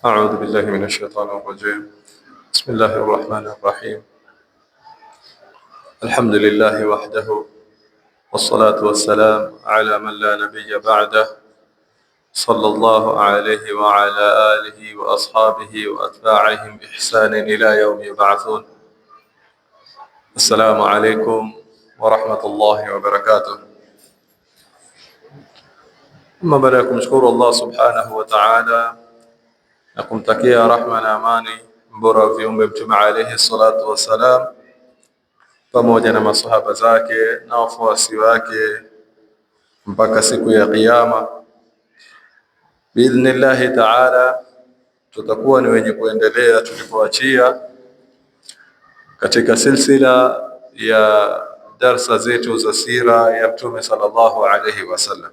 أعوذ بالله من الشيطان الرجيم. بسم الله الرحمن الرحيم. الحمد لله وحده، والصلاة والسلام على من لا نبي بعده، صلى الله عليه وعلى آله وأصحابه وأتباعهم بإحسان إلى يوم يبعثون. السلام عليكم ورحمة الله وبركاته. أما baada ya kumshukuru Allah subhanahu wa ta'ala na kumtakia rahma na amani mbora wa viumbe Mtume alayhi salatu wassalam pamoja na masahaba zake na wafuasi wake mpaka siku ya Kiyama, biidhnillahi ta'ala tutakuwa ni wenye kuendelea tulipoachia katika silsila ya darsa zetu za sira ya Mtume sallallahu alayhi wasallam.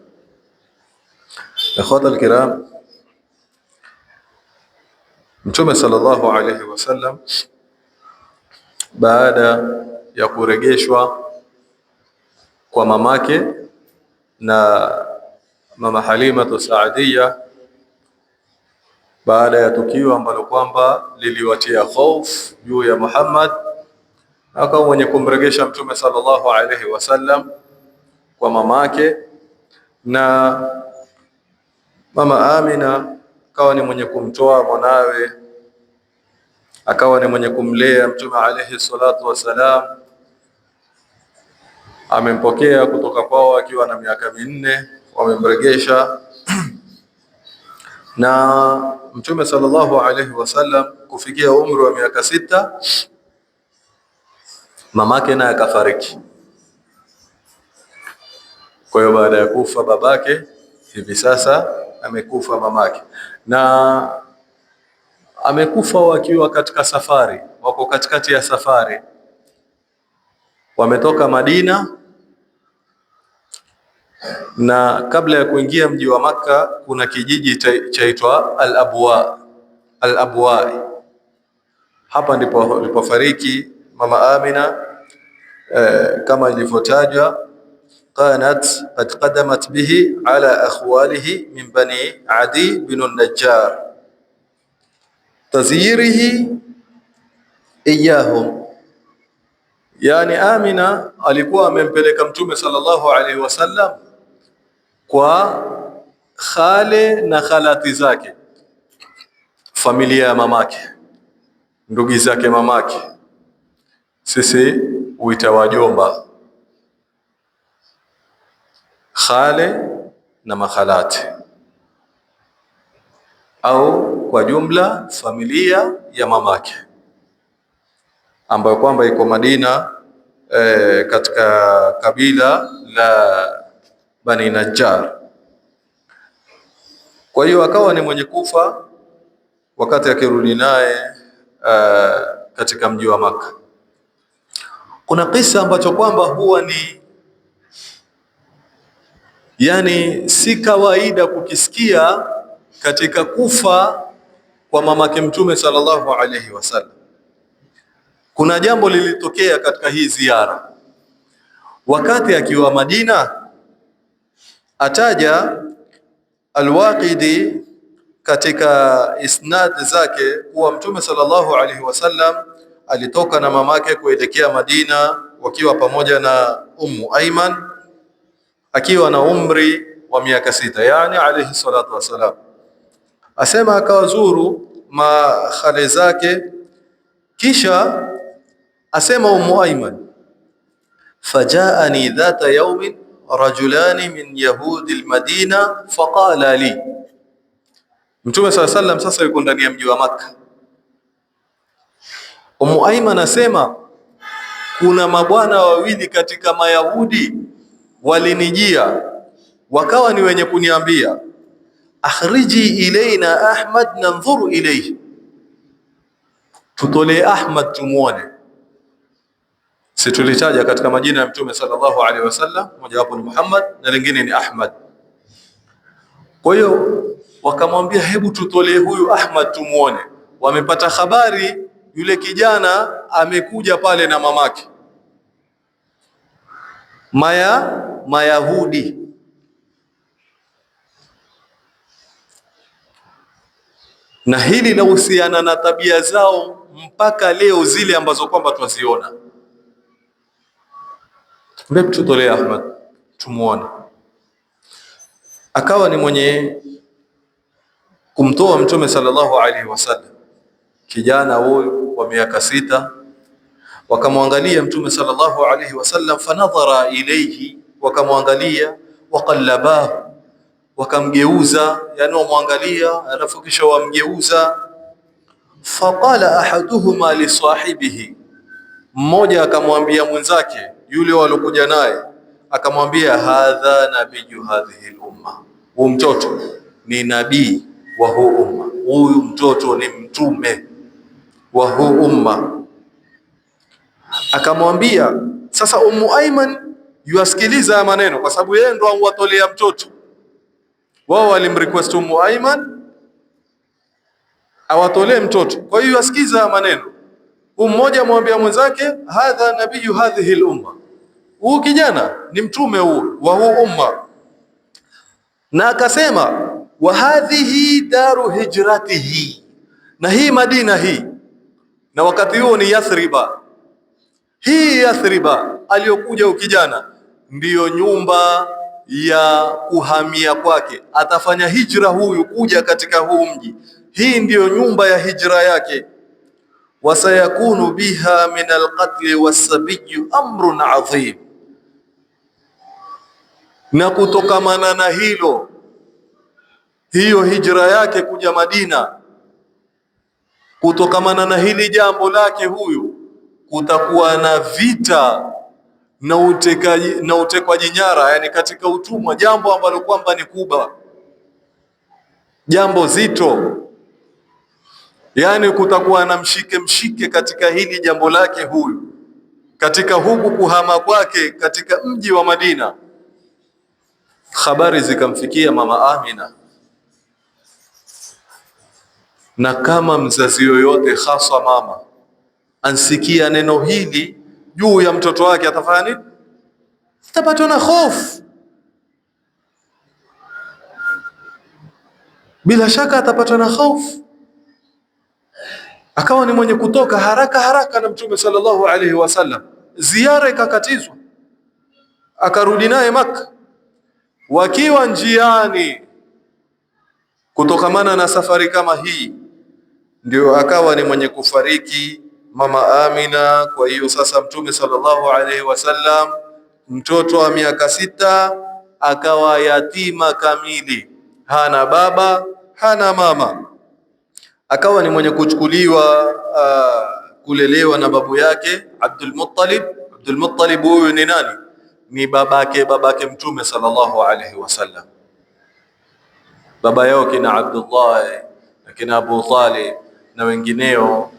Ikhwata alkiram, Mtume sallallahu alayhi wasallam baada ya kurejeshwa kwa mamake na mama Halima Saadia, baada ya tukio ambalo kwamba liliwatia hofu juu ya Muhammad, akawa mwenye kumregesha Mtume sallallahu alayhi wasallam kwa mamake, na mama Amina akawa ni mwenye kumtoa mwanawe, akawa ni mwenye kumlea Mtume alayhi salatu wasalam. Amempokea kutoka kwao akiwa na miaka minne, wamemregesha na Mtume sallallahu alayhi wasallam kufikia umri wa miaka 6 mamake naye akafariki. Kwa hiyo baada ya kufa babake, hivi sasa amekufa mamake, na amekufa wakiwa katika safari, wako katikati ya safari, wametoka Madina, na kabla ya kuingia mji wa Makka kuna kijiji chaitwa Al-Abwa. Hapa ndipo alipofariki mama Amina, kama ilivyotajwa, kanat qad qadamat bihi ala akhwalihi min bani Adi bin an-Najjar tazyirihi iyahum. Yani Amina alikuwa amempeleka Mtume sallallahu alaihi wasallam kwa khale na khalati zake, familia ya mamake, ndugu zake mamake, sisi huita wajomba, khale na makhalati, au kwa jumla familia ya mamake ambayo kwamba iko Madina, katika kabila la Bani Najjar. Kwa hiyo akawa ni mwenye kufa wakati akirudi naye katika mji wa Makka. Kuna kisa ambacho kwamba huwa ni si kawaida kukisikia katika kufa kwa mamake Mtume sallallahu alayhi wasallam. Kuna jambo lilitokea katika hii ziara wakati akiwa Madina. Ataja Al-Waqidi katika isnad zake kuwa Mtume sallallahu alaihi wasallam alitoka na mamake kuelekea Madina wakiwa pamoja na Ummu Aiman akiwa na umri wa miaka 6, yani alayhi salatu wasalam. Asema akawazuru makhale zake, kisha asema Ummu Aiman, fajaani dhata yawmin rajulani min yahudi almadina faqala li. Mtume sallallahu alayhi wasallam sasa yuko ndani ya mji wa Makka. Ummu Aiman anasema kuna mabwana wawili katika Mayahudi walinijia, wakawa ni wenye kuniambia, akhriji ilaina Ahmad nanzuru ilayhi, tutolee Ahmad tumuone. Situlitaja katika majina ya Mtume sallallahu alaihi wasallam, moja wapo ni Muhammad na lingine ni Ahmad. Kwa hiyo wakamwambia, hebu tutolee huyu Ahmad tumuone. Wamepata habari yule kijana amekuja pale na mamake. na hili linahusiana na tabia zao mpaka leo zile ambazo kwamba twaziona. Hebu tutolee Ahmad tumuone, akawa ni mwenye kumtoa Mtume sallallahu alaihi wasallam. Kijana huyu wa miaka 6, wakamwangalia Mtume sallallahu alaihi wasallam, fanadhara ilayhi, wakamwangalia, waqallabahu, wakamgeuza, yani wamwangalia alafu kisha wamgeuza. Faqala ahaduhuma li sahibihi, mmoja akamwambia mwenzake yule walokuja naye, akamwambia hadha nabiyyu hadhihi al-umma, huyu mtoto ni nabii wa huu umma, huyu mtoto ni mtume wa huu umma. Akamwambia sasa, Ummu Aiman yuasikiliza maneno kwa sababu yeye ndo anwatolea mtoto. Wao walimrequest Ummu Aiman awatolee mtoto, kwa hiyo yuasikiza maneno. Mmoja amwambia mwenzake hadha nabiyyu hadhihi al-umma, huyu kijana ni mtume huu wa huu umma. Na akasema wa hadhihi daru hijratihi, na hii Madina hii, na wakati huo ni Yathriba. Hii Yathriba aliyokuja ukijana ndiyo nyumba ya kuhamia kwake, atafanya hijra huyu kuja katika huu mji. Hii ndiyo nyumba ya hijra yake. Wasayakunu biha min alqatli wasabiyu amrun adhim, na kutokamana na hilo, hiyo hijra yake kuja Madina, kutokamana na hili jambo lake huyu, kutakuwa na vita na utekwaji nyara, yani katika utumwa, jambo ambalo kwamba ni kubwa, jambo zito. Yani kutakuwa na mshike katika hili jambo lake huyu, katika huku kuhama kwake katika mji wa Madina. Habari zikamfikia mama Amina, na kama mzazi yoyote hasa mama ansikia neno hili juu ya mtoto wake, atafanya nini? Atapatwa na hofu, bila shaka atapatwa na hofu. Akawa ni mwenye kutoka haraka na Mtume sallallahu alaihi wasallam. Ziara ikakatizwa, akarudi naye Makka. Wakiwa njiani kutokamana na safari kama hii, ndio akawa ni mwenye kufariki mama Amina. Kwa hiyo sasa Mtume sallallahu alaihi wasallam, mtoto wa miaka 6, akawa yatima kamili, hana baba hana mama. Akawa ni mwenye kuchukuliwa kulelewa na babu yake Abdul Muttalib. Abdul Muttalib huyu ni nani? Ni babake Mtume sallallahu alaihi wasallam. Baba yao kina Abdullah na kina Abu Talib na wengineo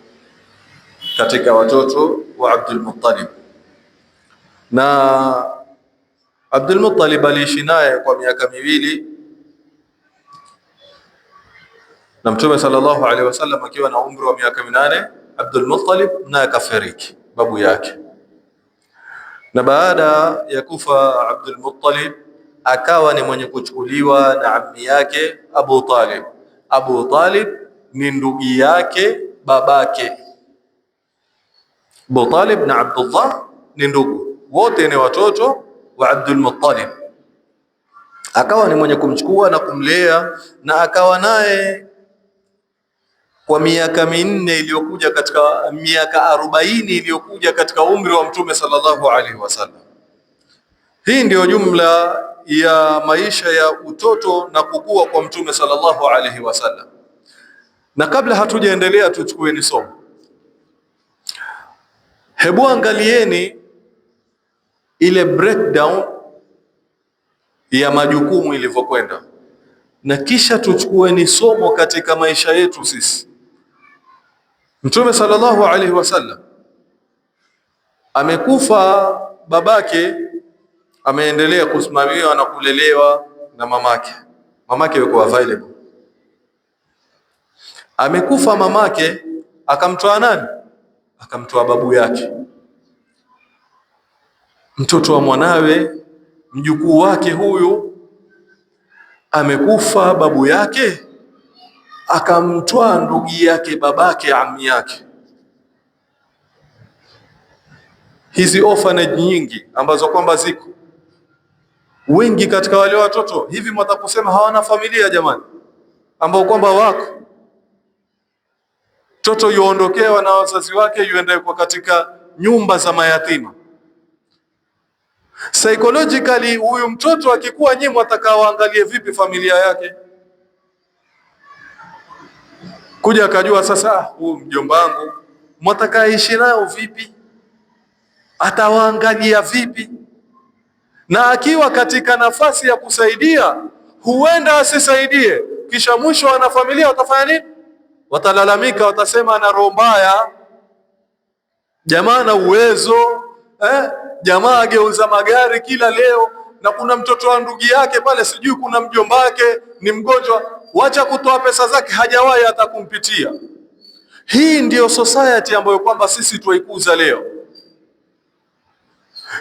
katika watoto wa Abdul Muttalib. Na Abdul Muttalib aliishi naye kwa miaka 2, na Mtume sallallahu alaihi wasallam akiwa na umri wa miaka 8, Abdul Muttalib naye akafariki babu yake. Na baada ya kufa Abdul Muttalib, akawa ni mwenye kuchukuliwa na ammi yake Abu Talib. Abu Talib ni ndugu yake babake. Abu Talib na Abdullah ni ndugu, wote ni watoto wa Abdul Muttalib. Akawa ni mwenye kumchukua na kumlea, na akawa naye kwa miaka 4 iliyokuja katika miaka 40 iliyokuja katika umri wa Mtume sallallahu alaihi wasallam. Hii ndiyo jumla ya maisha ya utoto na kukua kwa Mtume sallallahu alaihi wasallam. Na kabla hatujaendelea, tuchukueni somo. Hebu angalieni ile breakdown ya majukumu ilivyokwenda, na kisha tuchukueni somo katika maisha yetu sisi. Mtume sallallahu alaihi wasallam amekufa, babake ameendelea kusimamiwa na kulelewa na mamake yuko available. Amekufa mamake, akamtoa nani? Akamtoa babu yake, mtoto wa mwanawe, mjukuu wake huyu amekufa babu yake. akamtwaa ndugu yake, babake, ammi yake. Hizi orphanage nyingi ambazo kwamba ziko wengi katika wale watoto hivi, mtakusema hawana familia jamani, ambao kwamba wako mtoto yuondokewa na wazazi wake, yuende kwa katika nyumba za mayatima. Psychologically huyu mtoto akikuwa, nyinyi mtakaoangalie vipi familia yake? Kuja akajua sasa, huyu mjomba wangu mtakaishi nao vipi? Atawaangalia vipi? Na akiwa katika nafasi ya kusaidia, huenda asisaidie, kisha mwisho wana familia watafanya nini? Watalalamika, watasema ana roho mbaya, jamaa na uwezo jamaa ageuza magari kila leo, na kuna mtoto wa ndugu yake pale, sijui kuna mjomba wake ni mgonjwa, wacha kutoa pesa zake, hajawahi hata kumpitia. Hii ndiyo society ambayo kwamba sisi tuikuza leo,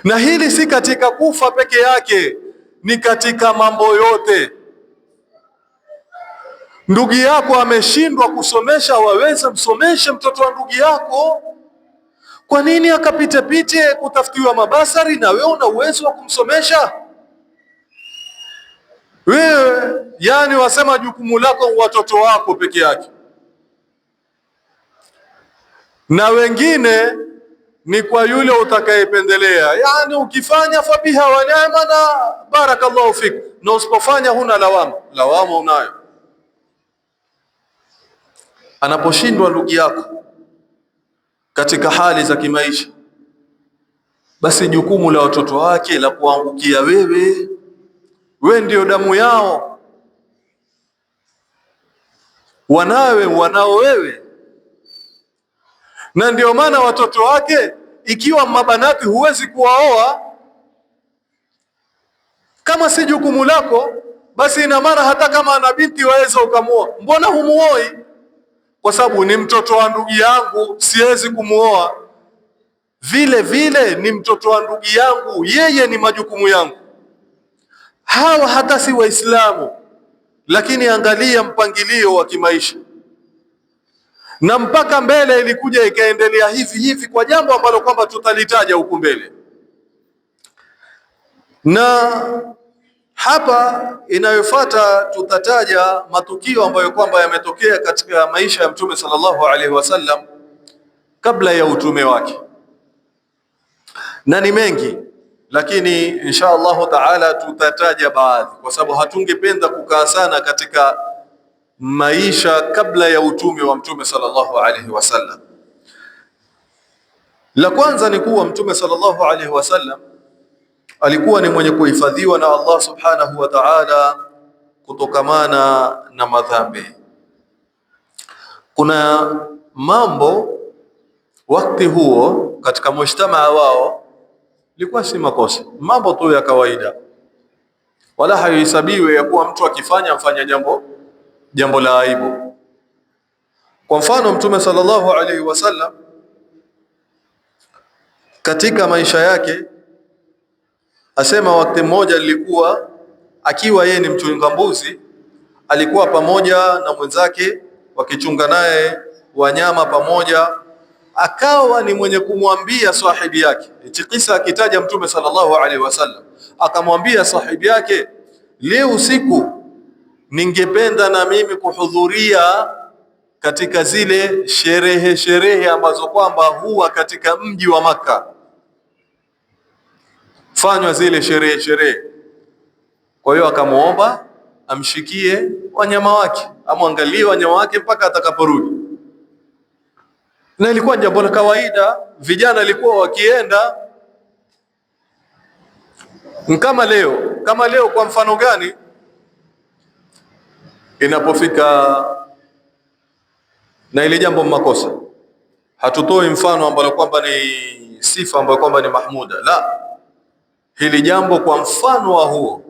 na hili si katika kufa peke yake, ni katika mambo yote. Ndugu yako ameshindwa kusomesha, waweza msomeshe mtoto wa ndugu yako. Kwa nini akapite kutafutiwa mabasari na wewe una uwezo wa kumsomesha? Wewe yani wasema jukumu lako watoto wako peke yake, na wengine ni kwa yule utakayependelea. Yani ukifanya fabiha wa neema na barakallahu fik, na usipofanya huna lawama. Lawama unayo. Anaposhindwa ndugu yako katika hali za kimaisha, basi jukumu la watoto wake la kuangukia wewe. Wewe ndio damu yao, wanao wewe. Na ndio maana watoto wake, ikiwa mabanati huwezi kuwaoa, kama si jukumu lako, basi ina maana hata kama ana binti waweza ukamuoa. Mbona humuoi? Kwa sababu ni mtoto wa ndugu yangu, siwezi kumuoa. Vile vile ni mtoto wa ndugu yangu, yeye ni majukumu yangu. Hawa hata si Waislamu, lakini angalia mpangilio wa kimaisha, na mpaka mbele ilikuja ikaendelea hivi kwa jambo ambalo kwamba tutalitaja huku mbele. Na hapa inayofuata tutataja matukio ambayo kwamba yametokea katika maisha ya Mtume sallallahu alaihi wasallam kabla ya utume wake, na ni mengi, lakini insha Allahu taala tutataja baadhi, kwa sababu hatungependa kukaa sana katika maisha kabla ya utume wa Mtume sallallahu alaihi wasallam. La kwanza ni kuwa Mtume sallallahu alaihi wasallam alikuwa ni mwenye kuhifadhiwa na Allah subhanahu wa ta'ala kutokamana na madhambi. Kuna mambo wakati huo katika mujtamaa wao ilikuwa si makosa, mambo tu ya kawaida, wala haihesabiwi ya kuwa mtu akifanya mfanya jambo la aibu. Kwa mfano, Mtume sallallahu alaihi wasallam katika maisha yake asema wakati mmoja alikuwa akiwa yeye ni mchunga mbuzi, alikuwa pamoja na mwenzake wakichunga naye wanyama pamoja, akawa ni mwenye kumwambia sahibi yake. Hichi kisa akitaja Mtume sallallahu alaihi wasallam, akamwambia sahibi yake, leo usiku ningependa na mimi kuhudhuria katika zile sherehe ambazo kwamba huwa katika mji wa Makka, fanywa zile sherehe. Kwa hiyo akamwomba amshikie wanyama wake, amwangalie wanyama wake mpaka atakaporudi. Na ilikuwa jambo la kawaida, vijana walikuwa wakienda kama leo. Kwa mfano gani? Inapofika na ile jambo makosa, hatutoi mfano ambalo kwamba ni sifa ambayo kwamba ni mahmuda, la, hili jambo kwa mfano wa huo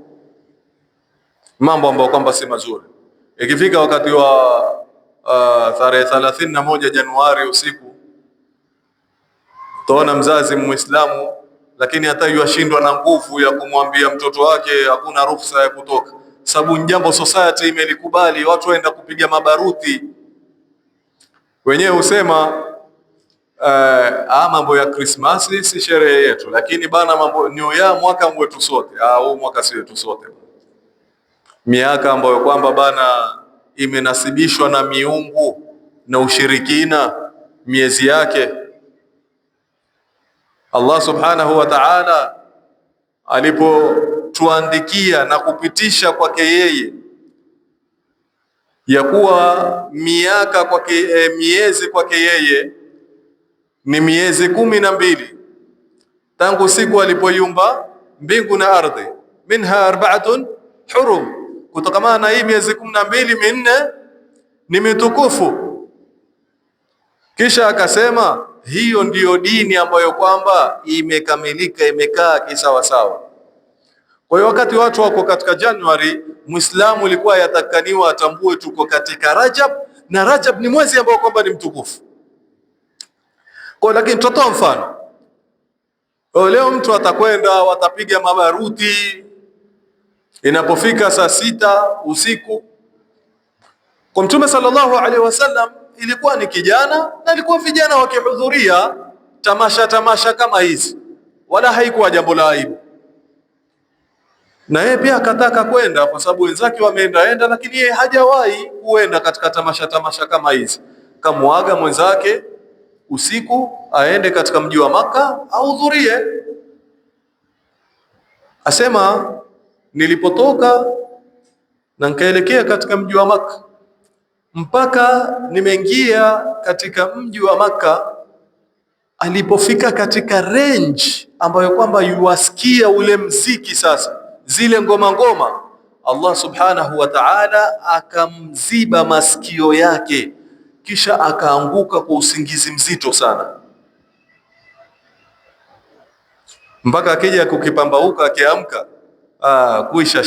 mambo ambayo kwamba si mazuri. Ikifika wakati wa tarehe 31 Januari usiku, utaona mzazi Muislamu lakini hata yashindwa na nguvu ya kumwambia mtoto wake hakuna ruhusa ya kutoka, sababu jambo society imelikubali, watu waenda kupiga mabaruti. Wenyewe husema mambo ya Christmas si sherehe yetu, lakini bana mambo New Year mwaka wetu sote. Huu mwaka si wetu sote, miaka ambayo kwamba bana imenasibishwa na miungu na ushirikina, miezi yake Allah subhanahu wa ta'ala alipotuandikia na kupitisha kwake yeye ya kuwa miaka kwake miezi kwake yeye ni miezi 12 tangu siku alipoyumba mbingu na ardhi, minha 4 hurum, kutokana na hii miezi 12 minne ni mitukufu. Kisha akasema hiyo ndiyo dini ambayo kwamba imekamilika, imekaa kisawasawa. Kwa hiyo wakati watu wako katika Januari, Muislamu ilikuwa yatakaniwa atambue tuko katika Rajab, na Rajab ni mwezi ambao kwamba ni mtukufu. Kwa lakini tutoa mfano, leo mtu atakwenda, watapiga mabaruti inapofika saa 6 usiku. Kwa Mtume sallallahu alaihi wasallam ilikuwa ni kijana, na ilikuwa vijana wakihudhuria tamasha kama hizi, wala haikuwa jambo la aibu. Na yeye pia akataka kwenda kwa sababu wenzake wameendaenda, lakini yeye hajawahi kuenda katika tamasha kama hizi. Kamwaga mwenzake usiku aende katika mji wa Makka ahudhurie. Asema nilipotoka na nikaelekea katika mji wa Makka, mpaka nimeingia katika mji wa Makka, alipofika katika range ambayo kwamba yuwasikia ule mziki sasa, zile ngoma, Allah subhanahu wa ta'ala akamziba masikio yake, kisha akaanguka kwa usingizi mzito sana, mpaka akija kukipambauka akiamka, kuisha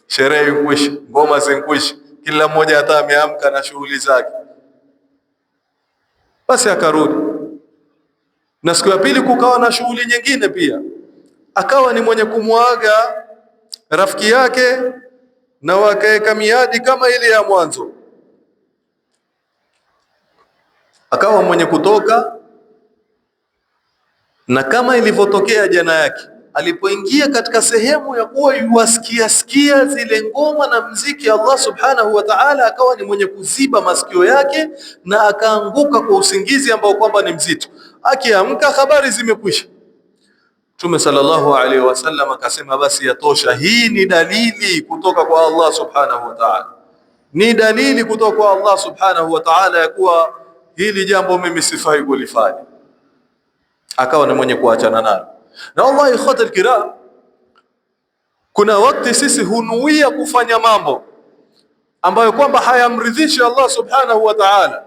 sherehe kuisha, ngoma zinkwisha, kila mmoja hata ameamka na shughuli zake. Basi akarudi, na siku ya pili kukawa na shughuli nyingine pia, akawa ni mwenye kumwaga rafiki yake na wakaeka miadi kama ile ya mwanzo, akawa mwenye kutoka. Na kama ilivyotokea jana yake, alipoingia katika sehemu ya kuwa yuwasikia zile ngoma na mziki, Allah subhanahu wa ta'ala akawa ni mwenye kuziba masikio yake na akaanguka kwa usingizi ambao kwamba ni mzito. Akiamka habari zimekwisha. Mtume sallallahu alaihi wasallam akasema basi yatosha, hii ni dalili kutoka kwa Allah subhanahu wa ta'ala, ni dalili kutoka kwa Allah subhanahu wa ta'ala ya kuwa hili jambo mimi sifai kulifanya. Akawa ni mwenye kuachana nalo. Na wallahi ikhwatul kiram, kuna wakati sisi hunuia kufanya mambo ambayo kwamba hayamridhishi Allah subhanahu wa ta'ala,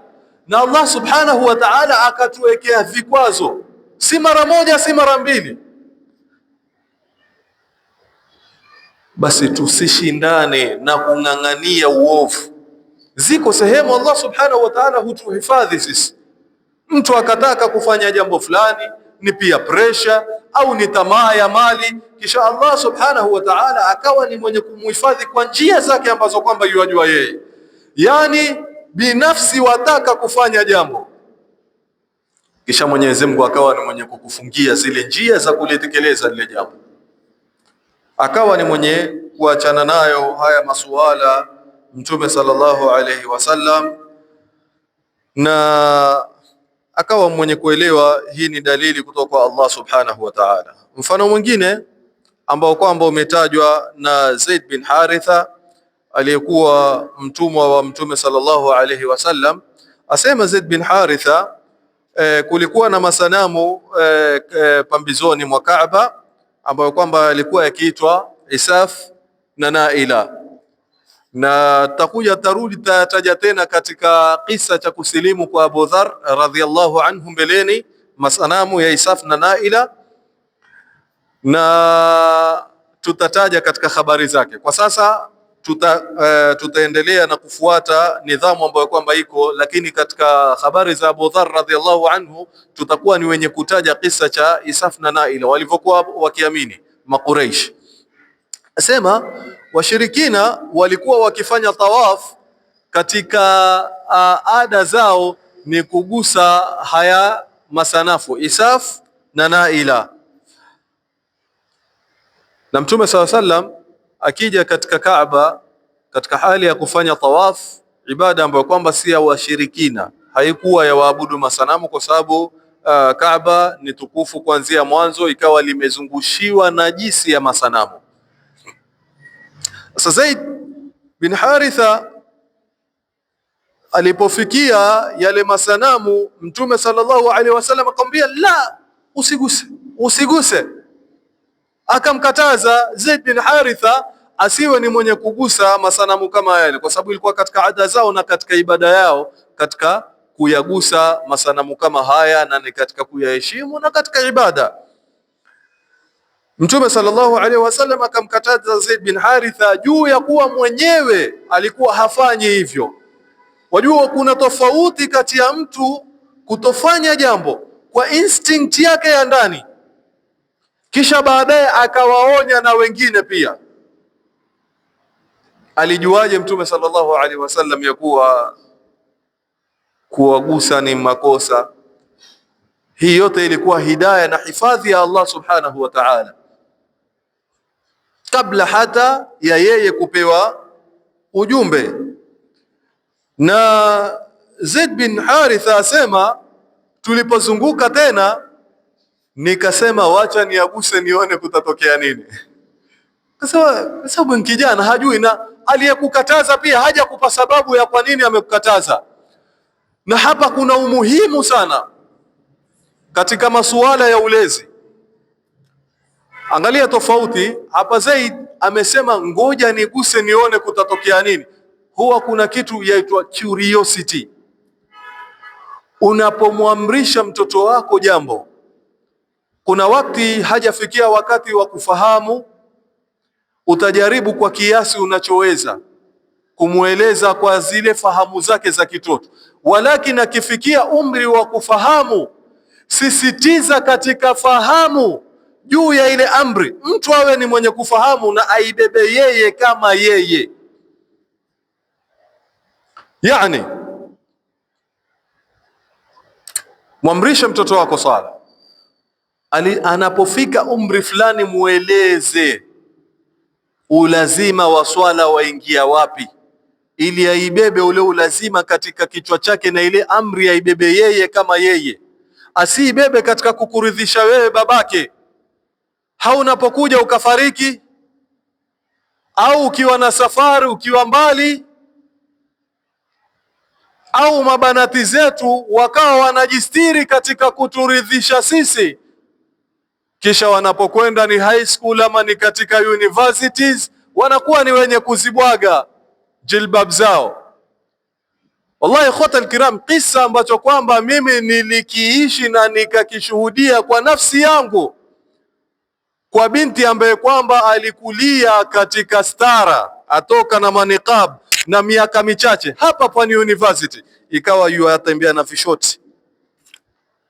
na Allah subhanahu wa ta'ala akatuwekea vikwazo, si mara moja si mara mbili. Basi tusishindane na kung'ang'ania uovu. Ziko sehemu Allah subhanahu wa ta'ala hutuhifadhi sisi. Mtu akataka kufanya jambo fulani, ni pia pressure au ni tamaa ya mali, kisha Allah subhanahu wa ta'ala akawa ni mwenye kumhifadhi kwa njia zake ambazo kwamba yajua yeye. Yani binafsi wataka kufanya jambo, kisha Mwenyezi Mungu akawa ni mwenye kukufungia zile njia za kulitekeleza lile jambo, akawa ni mwenye kuachana nayo haya masuala Mtume sallallahu alayhi wasallam, na akawa mwenye kuelewa hii ni dalili kutoka kwa Allah subhanahu wa ta'ala. Mfano mwingine ambao kwamba umetajwa na Zaid bin Haritha aliyekuwa mtumwa wa Mtume sallallahu alayhi wasallam. Asema Zaid bin Haritha, kulikuwa na masanamu pambizoni mwa Kaaba ambayo kwamba alikuwa yakiitwa Isaf na Naila, na takuja tarudi tataja tena katika kisa cha kusilimu kwa Abu Dharr radhiyallahu anhu mbeleni, masanamu ya Isaf na Naila, na tutataja katika habari zake. Kwa sasa tutaendelea na kufuata nidhamu ambayo kwamba iko, lakini katika habari za Abu Dharr radhiyallahu anhu tutakuwa ni wenye kutaja kisa cha Isaf na Naila walivyokuwa wakiamini Makuraish. Asema washirikina walikuwa wakifanya tawaf, katika ada zao ni kugusa haya masanafu Isaf na Naila, na Mtume SAW akija katika Kaaba katika hali ya kufanya tawaf, ibada ambayo kwamba si ya washirikina, haikuwa ya waabudu masanamu, kwa sababu Kaaba ni tukufu kuanzia mwanzo, ikawa limezungushiwa najisi ya masanamu. Sasa Zaid bin Haritha alipofikia yale masanamu, Mtume sallallahu alaihi wasallam akamwambia, la, usiguse. Akamkataza Zaid bin Haritha asiwe ni mwenye kugusa masanamu kama yale, kwa sababu ilikuwa katika ada zao na katika ibada yao katika kuyagusa masanamu kama haya, na ni katika kuyaheshimu na katika ibada. Mtume sallallahu alaihi wasallam akamkataza Zaid bin Haritha juu ya kuwa mwenyewe alikuwa hafanyi hivyo. Wajua kuna tofauti kati ya mtu kutofanya jambo kwa instinct yake ya ndani, kisha baadaye akawaonya na wengine pia. Alijuaje Mtume sallallahu alaihi wasallam ya kuwa kuwagusa ni makosa? Hii yote ilikuwa hidayah na hifadhi ya Allah subhanahu wa ta'ala, kabla hata ya yeye kupewa ujumbe. Na Zaid bin Haritha asema, tulipozunguka tena nikasema wacha niaguse nione kutatokea nini. Kwa sababu kijana hajui, na aliyekukataza pia haja kupa sababu ya kwa nini amekukataza. Na hapa kuna umuhimu sana katika masuala ya ulezi. Angalia tofauti hapa. Zaid amesema ngoja niguse nione kutatokea nini. Huwa kuna kitu yaitwa curiosity. Unapomwamrisha mtoto wako jambo, kuna wakati hajafikia wakati wa kufahamu, utajaribu kwa kiasi unachoweza kumweleza kwa zile fahamu zake za kitoto. Walakini akifikia umri wa kufahamu, sisitiza katika fahamu juu ya ile amri. Mtu awe ni mwenye kufahamu na aibebe yeye kama yeye. Yani mwamrishe mtoto wako swala, anapofika umri fulani mueleze ulazima wa swala waingia wapi, ili aibebe ule ulazima katika kichwa chake, na ile amri aibebe yeye kama yeye, asiibebe katika kukuridhisha wewe babake. Hau unapokuja ukafariki, au ukiwa na safari, ukiwa mbali, au mabanati zetu wakawa wanajistiri katika kuturidhisha sisi, kisha wanapokwenda ni high school ama ni katika universities, wanakuwa ni wenye kuzibwaga jilbab zao. Wallahi ikhwata alkiram, kisa ambacho kwamba mimi nilikiishi na nikakishuhudia kwa nafsi yangu, kwa binti ambaye kwamba alikulia katika stara, atoka na maniqab, na miaka michache hapa Pwani University ikawa yatembea na vishoti,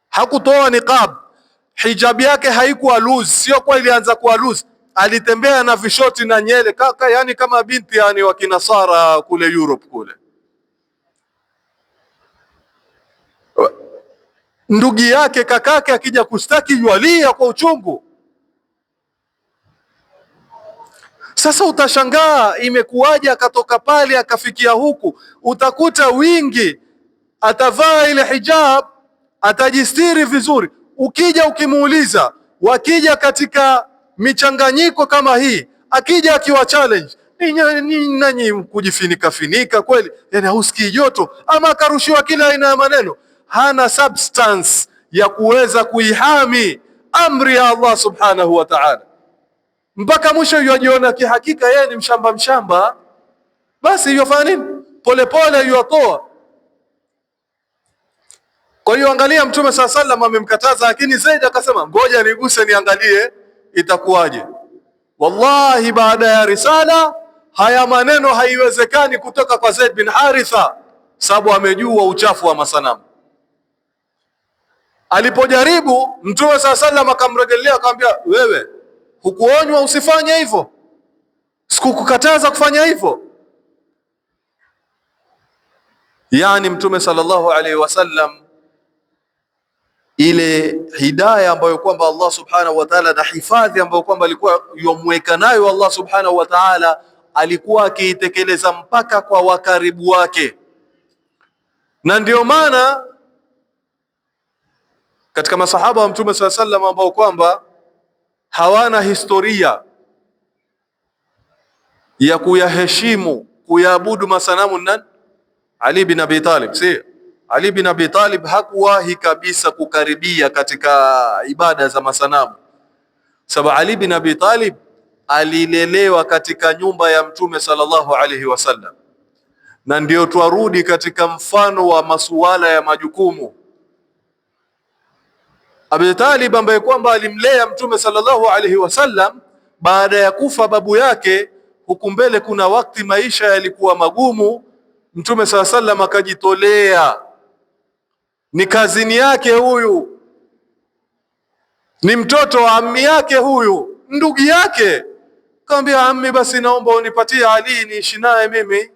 hakutoa niqab, hijab yake haikuwa loose, sio kwa ilianza kuwa loose, alitembea na vishoti na nyele kaka, yani kama binti yani wa kinasara kule Europe kule. Ndugu yake kakake akija kustaki yualia kwa uchungu. Sasa utashangaa imekuwaje akatoka pale akafikia huku. Utakuta wingi atavaa ile hijab, atajistiri vizuri. Ukija ukimuuliza, wakija katika michanganyiko kama hii, akija akiwa challenge, nanyi kujifinika finika kweli, yani hausikii joto, ama akarushiwa kila aina ya maneno, hana substance ya kuweza kuihami amri ya Allah subhanahu wa ta'ala. Mpaka mwisho yajiona kihakika yeye ni mshamba, basi yofanya nini? Polepole yuatoa. Kwa hiyo angalia, Mtume SAW amemkataza, lakini Zaid akasema ngoja niguse niangalie itakuwaje. Wallahi baada ya risala haya maneno haiwezekani kutoka kwa Zaid bin Haritha, sababu amejua uchafu wa masanamu. Alipojaribu, Mtume SAW akamrejelea akamwambia, wewe hukuonywa usifanye hivyo? sikukukataza kufanya hivyo. Yani Mtume sallallahu alaihi wasallam, ile hidayah ambayo kwamba Allah subhanahu wa ta'ala na hifadhi ambayo kwamba alikuwa yomweka nayo Allah subhanahu wa ta'ala, alikuwa akiitekeleza mpaka kwa wakaribu wake. Na ndio maana katika masahaba wa Mtume sallallahu alaihi wasallam ambao kwamba hawana historia ya kuyaheshimu kuyaabudu masanamu, nani? Ali bin Abi Talib. Si Ali bin Abi Talib hakuwahi kabisa kukaribia katika ibada za masanamu, sababu Ali bin Abi Talib alilelewa katika nyumba ya Mtume sallallahu alaihi wasallam. Na ndio twarudi katika mfano wa masuala ya majukumu. Abi Talib ambaye kwamba alimlea Mtume sallallahu alaihi wasallam, baada ya kufa babu yake, huku mbele kuna wakati maisha yalikuwa magumu, Mtume sallallahu alaihi wasallam akajitolea. Ni kazini yake huyu, ni mtoto wa ammi yake huyu, ndugu yake. Kaambia, ammi, basi naomba unipatie Ali niishi naye mimi,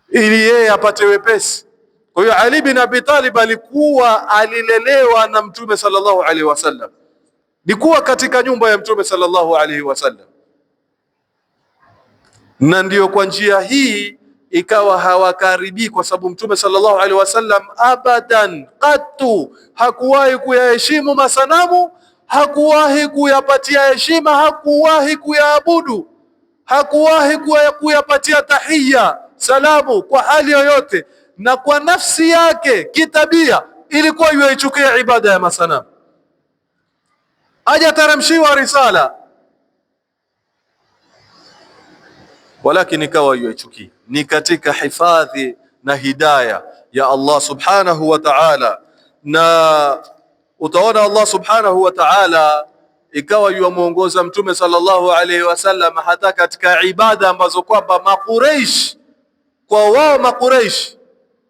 ili yeye apate wepesi. Kwa hiyo Ali bin Abi Talib alikuwa alilelewa na Mtume sallallahu alaihi wasallam, likuwa katika nyumba ya Mtume sallallahu alaihi wasallam. Na ndiyo kwa njia hii ikawa hawakaribii, kwa sababu Mtume sallallahu alaihi wasallam abadan qattu hakuwahi kuyaheshimu masanamu, hakuwahi kuyapatia heshima, hakuwahi kuyaabudu, hakuwahi kuyapatia tahiyya, salamu kwa hali yoyote. Na kwa nafsi yake kitabia ilikuwa yuichukia ibada ya masanamu. Hajateremshiwa risala, walakini ikawa yuichukia. Ni katika hifadhi na hidayah ya Allah subhanahu wa ta'ala. Na utaona Allah subhanahu wa ta'ala ikawa yuamuongoza Mtume sallallahu alaihi wasallam hata katika ibada ambazo kwamba Makuraish, kwa wao Makuraish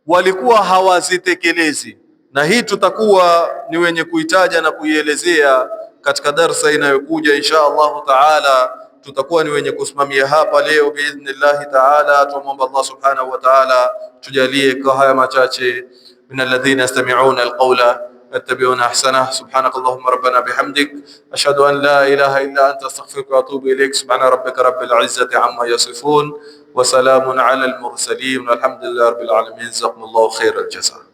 walikuwa hawazitekelezi. Na hii tutakuwa ni wenye kuitaja na kuielezea katika darsa inayokuja insha Allahu taala. Tutakuwa ni wenye kusimamia hapa leo biidhnillahi taala. Tumwomba Allah subhanahu wa taala tujalie kwa haya machache min alladhina yastami'una alqawla yattabi'una ahsana. Subhanakallahumma rabbana bihamdik ashhadu an la ilaha illa anta astaghfiruka wa atubu ilaik. Subhana rabbika rabbil izzati amma yasifun wa salamun ala al mursalin walhamdulillahi rabbil alamin. Jazakumullahu khairal jazaa.